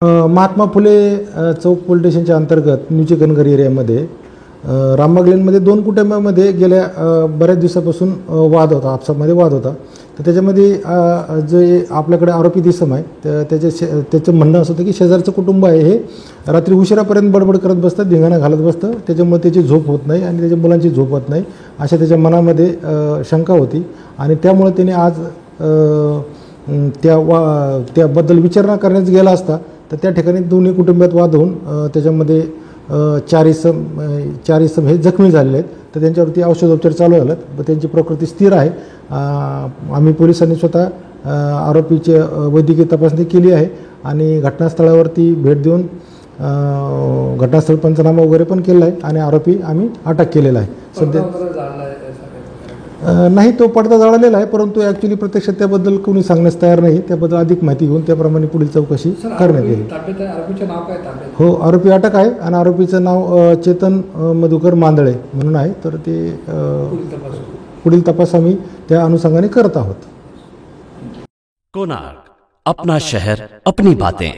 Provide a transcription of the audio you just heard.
महात्मा फुले चौक police स्टेशनच्या अंतर्गत न्यूचिकनगर एरियामध्ये रामबाग लेनमध्ये 2 कुटुंबामध्ये गेल्या बऱ्याच दिवसापासून वाद होता, आपसामध्ये वाद होता. तर त्याच्यामध्ये जे आपल्याकडे आरोपी दिसम आहे त्याचं म्हणणं असं होतं की शेजारचं कुटुंब आहे हे रात्री उशिरापर्यंत बडबड करत बसतं, धिंगाणा घालत बसतं, त्याच्यामुळे त्याची झोप होत नाही आणि त्याच्या मुलांची झोप होत नाही अशा त्याच्या मनामध्ये शंका होती. आणि त्यामुळे त्याने आज त्याबद्दल विचारणा करण्यास गेला असता तर त्या ठिकाणी दोन्ही कुटुंबात वाद होऊन त्याच्यामध्ये 4 इसम हे जखमी झालेले आहेत. तर त्यांच्यावरती औषधोपचार चालू झालेत व त्यांची प्रकृती स्थिर आहे. आम्ही पोलिसांनी स्वतः आरोपीची वैद्यकीय तपासणी केली आहे आणि घटनास्थळावरती भेट देऊन घटनास्थळ पंचनामा वगैरे पण केला आहे आणि आरोपी आम्ही अटक केलेला आहे. सध्या नाही, तो पडदा जाळलेला आहे, परंतु ॲक्च्युली प्रत्यक्षात त्याबद्दल कोणी सांगण्यास तयार नाही. त्याबद्दल अधिक माहिती घेऊन त्याप्रमाणे पुढील चौकशी करण्यात येईल. आरोपीचे नाव काय? हो, आरोपी अटक आहे आणि आरोपीचं नाव चेतन मधुकर मांदळे म्हणून आहे. तर ते पुढील तपास आम्ही त्या अनुषंगाने करत आहोत. कोणार्क, अपना शहर अपनी बातें.